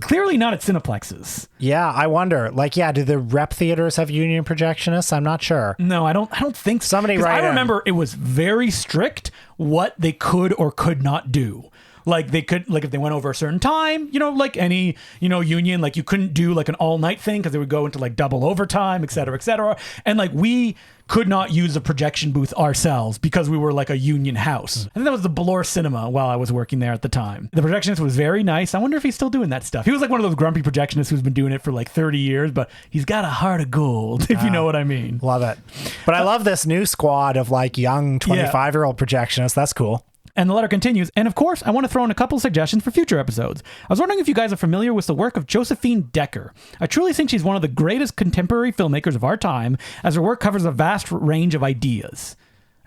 A: Clearly not at Cineplexes.
B: Yeah, I wonder. Like, yeah, do the rep theaters have union projectionists? I'm not sure.
A: No, I don't think so.
B: Somebody write in.
A: I remember it was very strict what they could or could not do. Like they could, like if they went over a certain time, like any, union, like you couldn't do like an all night thing because they would go into like double overtime, et cetera, et cetera. And like we could not use a projection booth ourselves because we were like a union house. I think that was the Bloor Cinema while I was working there at the time. The projectionist was very nice. I wonder if he's still doing that stuff. He was like one of those grumpy projectionists who's been doing it for like 30 years, but he's got a heart of gold, if you know what I mean.
B: Love it. But I love this new squad of like young 25-year-old projectionists. That's cool.
A: And the letter continues, and of course, I want to throw in a couple suggestions for future episodes. I was wondering if you guys are familiar with the work of Josephine Decker. I truly think she's one of the greatest contemporary filmmakers of our time, as her work covers a vast range of ideas.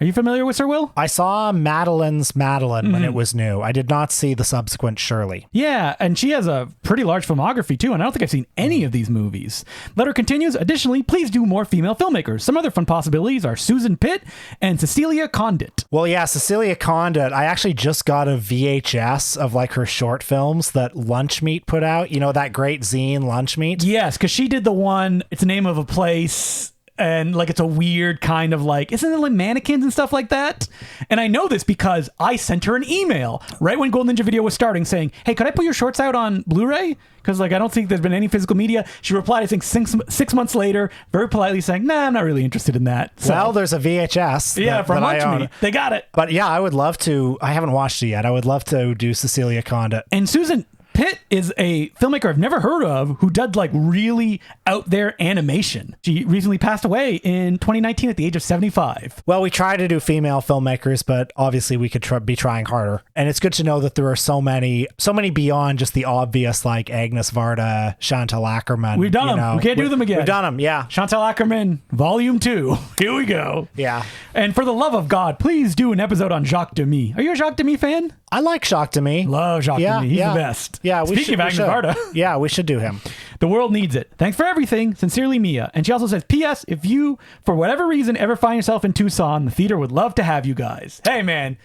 A: Are you familiar with Sir Will?
B: I saw Madeline's Madeline when it was new. I did not see the subsequent Shirley.
A: Yeah, and she has a pretty large filmography too, and I don't think I've seen any of these movies. Letter continues, additionally, please do more female filmmakers. Some other fun possibilities are Susan Pitt and Cecilia Condit.
B: Well, yeah, Cecilia Condit, I actually just got a VHS of like her short films that Lunch Meat put out. You know, that great zine Lunch Meat?
A: Yes, because she did the one, it's the name of a place, and like it's a weird kind of like, isn't it like mannequins and stuff like that? And I know this because I sent her an email right when Gold Ninja Video was starting saying, hey, could I put your shorts out on Blu-ray? Because like I don't think there's been any physical media. She replied, I think 6 months later, very politely saying, nah, I'm not really interested in that. So,
B: Well, there's a VHS.
A: yeah, from Lunch Meat. They got it.
B: But yeah, I would love to. I haven't watched it yet. I would love to do Cecilia Condit.
A: And Susan Pitt is a filmmaker I've never heard of who did like really out there animation. She recently passed away in 2019 at the age of 75.
B: Well, we try to do female filmmakers, but obviously we could be trying harder. And it's good to know that there are so many beyond just the obvious, like Agnes Varda, Chantal Ackerman.
A: We've done them. We can't do them again.
B: We've done them, yeah.
A: Chantal Ackerman, Volume 2. Here we go.
B: Yeah.
A: And for the love of God, please do an episode on Jacques Demy. Are you a Jacques Demy fan?
B: I like Jacques Demy.
A: Love Jacques Demy. He's the best.
B: Yeah,
A: Speaking of Agnes Varda.
B: Yeah, we should do him.
A: The world needs it. Thanks for everything. Sincerely, Mia. And she also says, P.S. If you, for whatever reason, ever find yourself in Tucson, the theater would love to have you guys. Hey, man.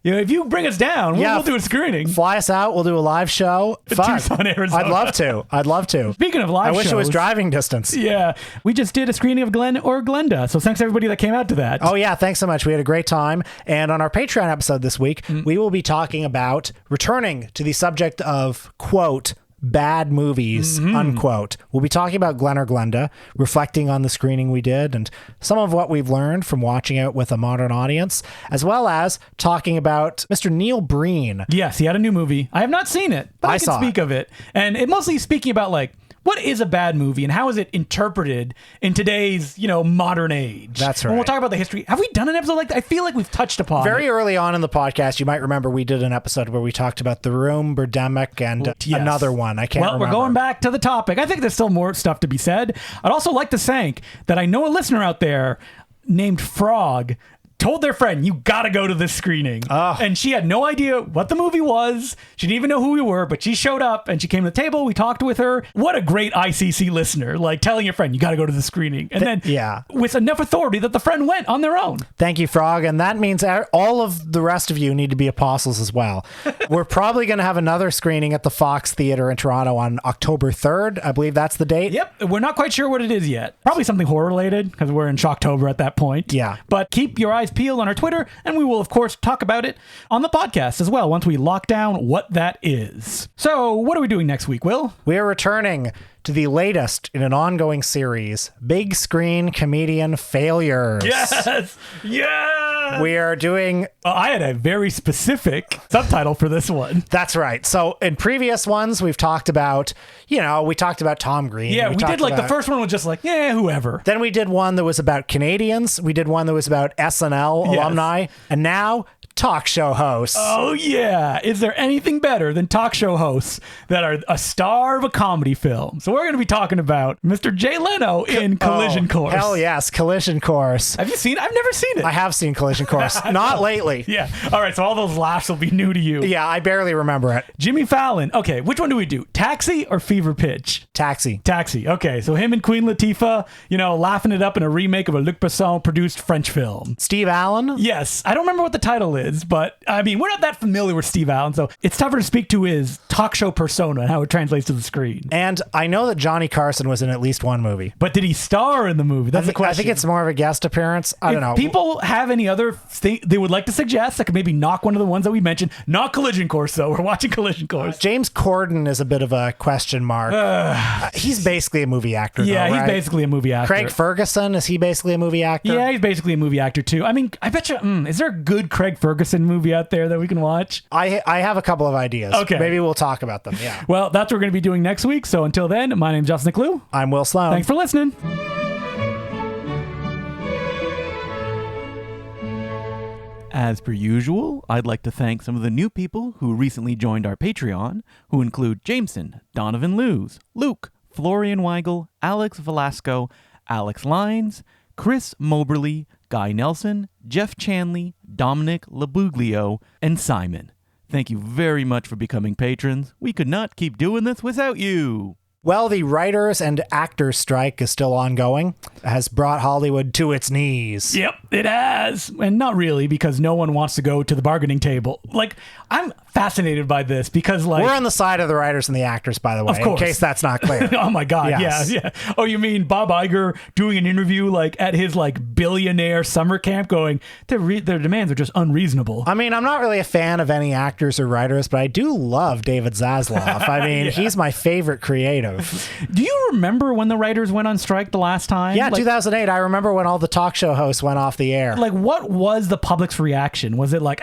A: You know, if you bring us down, we'll do a screening.
B: Fly us out. We'll do a live show. Fun.
A: Tucson, Arizona.
B: I'd love to.
A: Speaking of live shows.
B: I wish it was driving distance.
A: Yeah. We just did a screening of Glenn or Glenda. So thanks everybody that came out to that.
B: Oh, yeah. Thanks so much. We had a great time. And on our Patreon episode this week, we will be talking about returning to the subject of, quote, bad movies, unquote. We'll be talking about Glenn or Glenda, reflecting on the screening we did and some of what we've learned from watching it with a modern audience, as well as talking about Mr. Neil Breen.
A: Yes, he had a new movie. I have not seen it, but I can
B: saw
A: speak of it. And it mostly speaking about like, what is a bad movie and how is it interpreted in today's, modern age?
B: That's right.
A: And we'll talk about the history. Have we done an episode like that? I feel like we've touched upon
B: Very
A: it.
B: early on in the podcast, you might remember we did an episode where we talked about The Room, Birdemic, and another one. I can't remember.
A: Well, we're going back to the topic. I think there's still more stuff to be said. I'd also like to thank that I know a listener out there named Frog told their friend, you gotta go to this screening. And she had no idea what the movie was. She didn't even know who we were, but she showed up and she came to the table. We talked with her. What a great ICC listener, like telling your friend, you gotta go to the screening. And then with enough authority that the friend went on their own.
B: Thank you, Frog. And that means all of the rest of you need to be apostles as well. We're probably going to have another screening at the Fox Theatre in Toronto on October 3rd. I believe that's the date.
A: Yep. We're not quite sure what it is yet. Probably something horror related because we're in Shocktober at that point.
B: Yeah.
A: But keep your eyes peeled on our Twitter, and we will, of course, talk about it on the podcast as well once we lock down what that is. So, what are we doing next week, Will?
B: We are returning to the latest in an ongoing series, Big Screen Comedian Failures.
A: Yes! Yes!
B: We are doing...
A: I had a very specific subtitle for this one.
B: That's right. So in previous ones, we've talked about, we talked about Tom Green.
A: Yeah, we did like the first one was just like, whoever.
B: Then we did one that was about Canadians. We did one that was about SNL alumni. And now... talk show hosts.
A: Oh, yeah. Is there anything better than talk show hosts that are a star of a comedy film? So we're going to be talking about Mr. Jay Leno in Collision Course.
B: Hell yes, Collision Course.
A: Have you seen it? I've never seen it.
B: I have seen Collision Course. Not lately.
A: Yeah. All right. So all those laughs will be new to you.
B: Yeah, I barely remember it.
A: Jimmy Fallon. Okay. Which one do we do? Taxi or Fever Pitch?
B: Taxi.
A: Taxi. Okay. So him and Queen Latifah, laughing it up in a remake of a Luc Besson produced French film.
B: Steve Allen?
A: Yes. I don't remember what the title is, but I mean, we're not that familiar with Steve Allen, so it's tougher to speak to his talk show persona and how it translates to the screen.
B: And I know that Johnny Carson was in at least one movie.
A: But did he star in the movie? That's the question.
B: I think it's more of a guest appearance. I don't know.
A: People have any other thing they would like to suggest that could maybe knock one of the ones that we mentioned. Not Collision Course, though. We're watching Collision Course.
B: James Corden is a bit of a question mark. He's basically a movie actor,
A: yeah,
B: though,
A: he's
B: right?
A: basically a movie actor.
B: Craig Ferguson, is he basically a movie actor?
A: Yeah, he's basically a movie actor, too. I mean, I bet you, is there a good Craig Ferguson movie out there that we can watch?
B: I have a couple of ideas.
A: Okay.
B: Maybe we'll talk about them, yeah.
A: Well, that's what we're going to be doing next week. So until then, my name's Justin Clue.
B: I'm Will Sloan.
A: Thanks for listening. As per usual, I'd like to thank some of the new people who recently joined our Patreon, who include Jameson, Donovan Luz, Luke, Florian Weigel, Alex Velasco, Alex Lines, Chris Moberly,
C: Guy Nelson, Jeff Chanley, Dominic Labuglio, and Simon. Thank you very much for becoming patrons. We could not keep doing this without you.
B: Well, the writers and actors strike is still ongoing, has brought Hollywood to its knees.
A: Yep, it has. And not really, because no one wants to go to the bargaining table. Like, I'm fascinated by this because, like...
B: We're on the side of the writers and the actors, by the way,
A: Of course.
B: in case that's not clear.
A: Oh my God,
B: Yes.
A: yeah. Oh, you mean Bob Iger doing an interview like at his like billionaire summer camp going, their demands are just unreasonable.
B: I mean, I'm not really a fan of any actors or writers, but I do love David Zaslav. I mean, he's my favorite creative.
A: Do you remember when the writers went on strike the last time?
B: Yeah,
A: Like,
B: 2008. I remember when all the talk show hosts went off the air.
A: Like, what was the public's reaction? Was it like,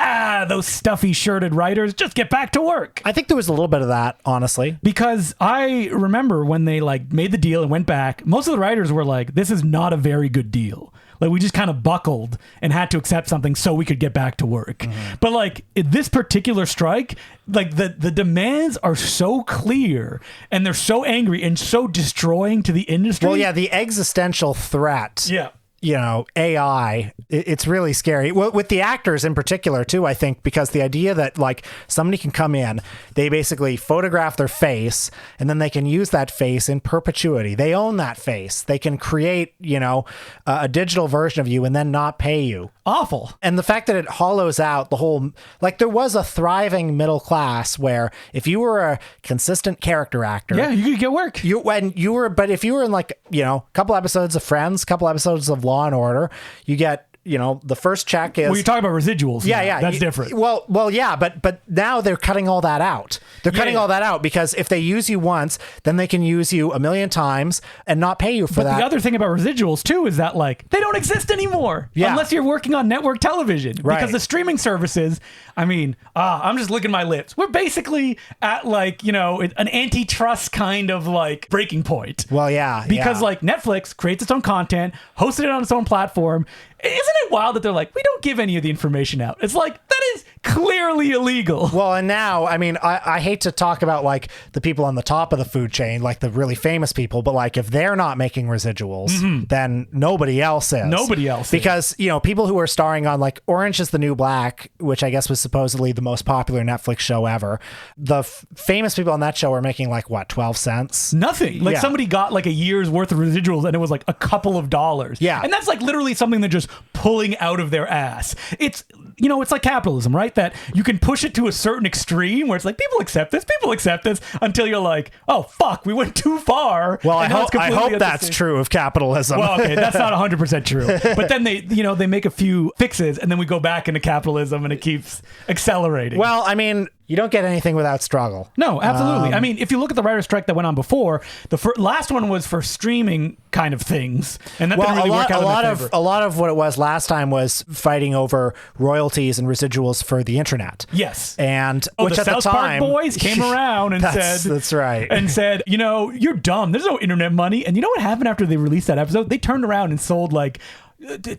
A: those stuffy shirted writers, just get back to work?
B: I think there was a little bit of that, honestly.
A: Because I remember when they like made the deal and went back, most of the writers were like, this is not a very good deal. Like, we just kind of buckled and had to accept something so we could get back to work. Mm-hmm. But like this particular strike, like the demands are so clear and they're so angry and so destroying to the industry.
B: Well, yeah, the existential threat.
A: Yeah.
B: You know, AI, it's really scary. With the actors in particular, too, I think, because the idea that, like, somebody can come in, they basically photograph their face, and then they can use that face in perpetuity. They own that face. They can create, you know, a digital version of you and then not pay you.
A: Awful.
B: And the fact that it hollows out the whole, like, there was a thriving middle class where if you were a consistent character actor,
A: Yeah, you could get work.
B: but if you were in, like, you know, a couple episodes of Friends, a couple episodes of Law and Order, you get, you know, the first check is...
A: Well, you're talking about residuals.
B: Yeah,
A: now.
B: yeah.
A: That's different.
B: Well, yeah, but now they're cutting all that out. They're cutting all that out because if they use you once, then they can use you a million times and not pay you for that.
A: The other thing about residuals, too, is that, like, they don't exist anymore.
B: Yeah.
A: Unless you're working on network television.
B: Right.
A: Because the streaming services, I mean, I'm just licking my lips. We're basically at, like, you know, an antitrust kind of, like, breaking point.
B: Well, yeah.
A: Because,
B: yeah.
A: like, Netflix creates its own content, hosts it on its own platform. Isn't it wild that they're like, we don't give any of the information out? It's like, that is clearly illegal.
B: Well, and now, I mean, I hate to talk about, like, the people on the top of the food chain, like the really famous people, but, like, if they're not making residuals, then nobody else is.
A: Nobody else is.
B: Because, you know, people who are starring on, like, Orange is the New Black, which I guess was supposedly the most popular Netflix show ever, the famous people on that show are making, like, what, 12 cents?
A: Nothing. Like,
B: Yeah.
A: somebody got, like, a year's worth of residuals, and it was, like, a couple of dollars.
B: Yeah.
A: And that's, like, literally something they're just pulling out of their ass. It's, you know, it's like capitalism, right? That you can push it to a certain extreme where it's like, people accept this, until you're like, oh, fuck, we went too far.
B: Well, I
A: And now it's
B: hope
A: completely
B: that's true of capitalism.
A: Well, okay, that's not 100% true. But then they make a few fixes, and then we go back into capitalism, and it keeps accelerating.
B: Well, I mean, you don't get anything without struggle.
A: No, absolutely. I mean, if you look at the writer's strike that went on before, the last one was for streaming kind of things, and that didn't really work out in their favor.
B: A lot of what it was last time was fighting over royalties and residuals for the internet.
A: Yes.
B: And
A: the
B: at
A: South
B: the time,
A: Park boys came around and
B: that's right.
A: And said, you know, you're dumb. There's no internet money. And you know what happened after they released that episode? They turned around and sold like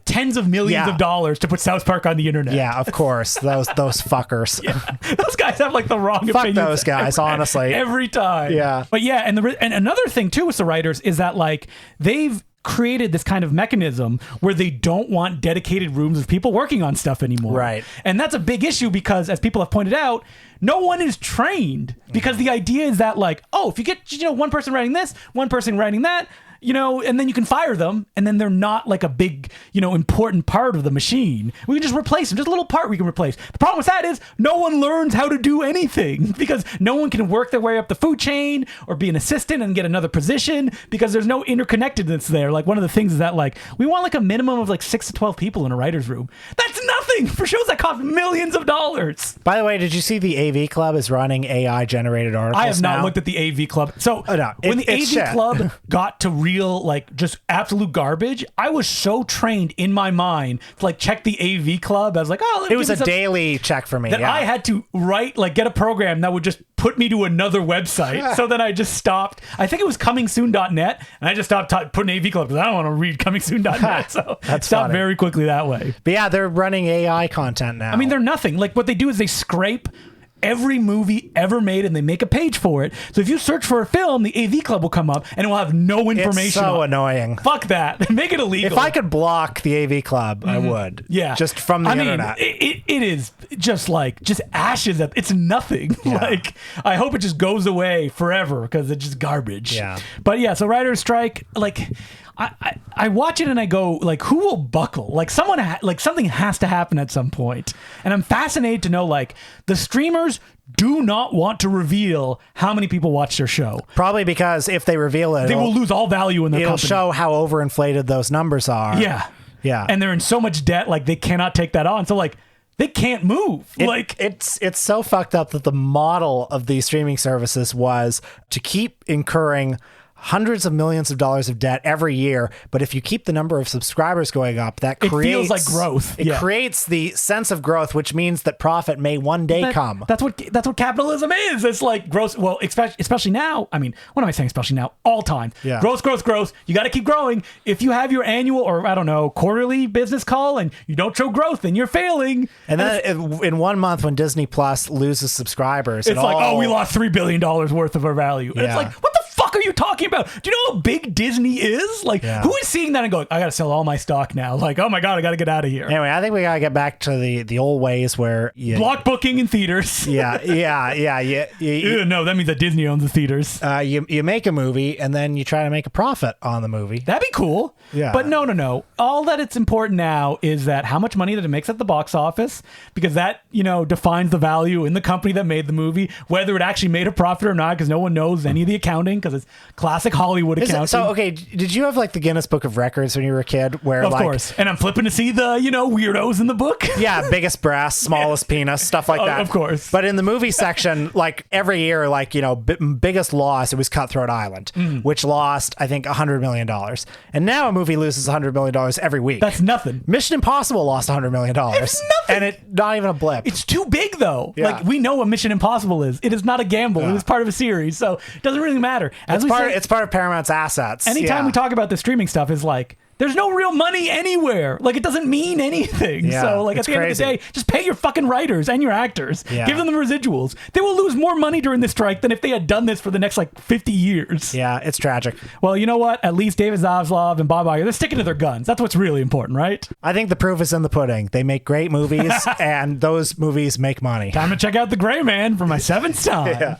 A: tens of millions of dollars to put South Park on the internet.
B: Yeah, of course. Those fuckers.
A: Yeah. Those guys have like the wrong
B: Fuck
A: opinions.
B: those guys, honestly.
A: Every time.
B: Yeah.
A: But yeah, and another thing too with the writers is that like they've created this kind of mechanism where they don't want dedicated rooms of people working on stuff anymore.
B: Right.
A: And that's a big issue because, as people have pointed out, no one is trained because the idea is that like, oh, if you get, you know, one person writing this, one person writing that, you know, and then you can fire them, and then they're not like a big, you know, important part of the machine. We can just replace them, just a little part we can replace. The problem with that is no one learns how to do anything because no one can work their way up the food chain or be an assistant and get another position because there's no interconnectedness there. Like one of the things is that like we want like a minimum of like 6 to 12 people in a writer's room. That's nothing for shows that cost millions of dollars.
B: By the way, did you see the AV Club is running AI generated articles?
A: I have not
B: now?
A: looked at the AV Club. So when the
B: it's
A: AV
B: shit.
A: Club got to real like just absolute garbage, I was so trained in my mind to like check the AV Club. I was like, oh,
B: it was a daily check for me.
A: That I had to get a program that would just put me to another website. So then I just stopped. I think it was comingsoon.net, and I just stopped putting AV Club because I don't want to read comingsoon.net. So
B: That's
A: stopped
B: funny.
A: very quickly that way.
B: But yeah, they're running AI content now.
A: I mean, they're nothing. Like what they do is they scrape every movie ever made, and they make a page for it. So if you search for a film, the AV Club will come up, and it will have no information.
B: It's so annoying.
A: Fuck that. Make it illegal.
B: If I could block the AV Club, I would.
A: Yeah.
B: Just from the internet.
A: It is just ashes. It's nothing.
B: Yeah.
A: Like, I hope it just goes away forever because it's just garbage.
B: Yeah.
A: But yeah, so writer's strike, like, I watch it and I go, like, who will buckle? Like, something has to happen at some point. And I'm fascinated to know, like, the streamers do not want to reveal how many people watch their show.
B: Probably because if they reveal it,
A: They will lose all value in their
B: it'll
A: company.
B: show how overinflated those numbers are.
A: Yeah.
B: Yeah.
A: And they're in so much debt, like, they cannot take that on. So, like, they can't move.
B: It's so fucked up that the model of these streaming services was to keep incurring hundreds of millions of dollars of debt every year, but if you keep the number of subscribers going up, that creates,
A: it feels like growth.
B: It creates the sense of growth, which means that profit may one day come.
A: That's what capitalism is. It's like growth. Well, especially now. I mean, what am I saying? Especially now, all time.
B: Yeah.
A: Growth. You got to keep growing. If you have your annual or I don't know quarterly business call and you don't show growth, then you're failing.
B: And then in 1 month, when Disney Plus loses subscribers,
A: it's like, oh, we lost $3 billion worth of our value. And it's like, what the fuck are you talking about? Do you know how big Disney is? Like, who is seeing that and going, I gotta sell all my stock now? Like, oh my god, I gotta get out of here.
B: Anyway, I think we gotta get back to the old ways where
A: block booking in theaters.
B: Yeah.
A: No, that means that Disney owns the theaters.
B: You make a movie and then you try to make a profit on the movie.
A: That'd be cool.
B: Yeah.
A: But no. All that it's important now is that how much money that it makes at the box office, because that, defines the value in the company that made the movie, whether it actually made a profit or not, because no one knows any of the accounting, because it's classic Hollywood accounting.
B: So, okay, did you have like the Guinness Book of Records when you were a kid? Where,
A: of course. And I'm flipping to see the, weirdos in the book.
B: Yeah, biggest breasts, smallest penis, stuff like that.
A: Of course.
B: But in the movie section, like every year, like, biggest loss, it was Cutthroat Island, which lost, I think, $100 million. And now a movie loses $100 million every week.
A: That's nothing.
B: Mission Impossible lost $100 million.
A: It's nothing.
B: And not even a blip.
A: It's too big, though.
B: Yeah.
A: Like, we know what Mission Impossible is. It is not a gamble. It was part of a series, so it doesn't really matter.
B: It's part of Paramount's assets.
A: Anytime we talk about the streaming stuff, is like, there's no real money anywhere. Like, it doesn't mean anything.
B: Yeah,
A: so, like, at the end of the day, just pay your fucking writers and your actors.
B: Yeah.
A: Give them the residuals. They will lose more money during this strike than if they had done this for the next, 50 years.
B: Yeah, it's tragic.
A: Well, you know what? At least David Zaslav and Bob Iger, they're sticking to their guns. That's what's really important, right?
B: I think the proof is in the pudding. They make great movies, and those movies make money.
A: Time to check out The Gray Man for my 7th time.
B: Yeah.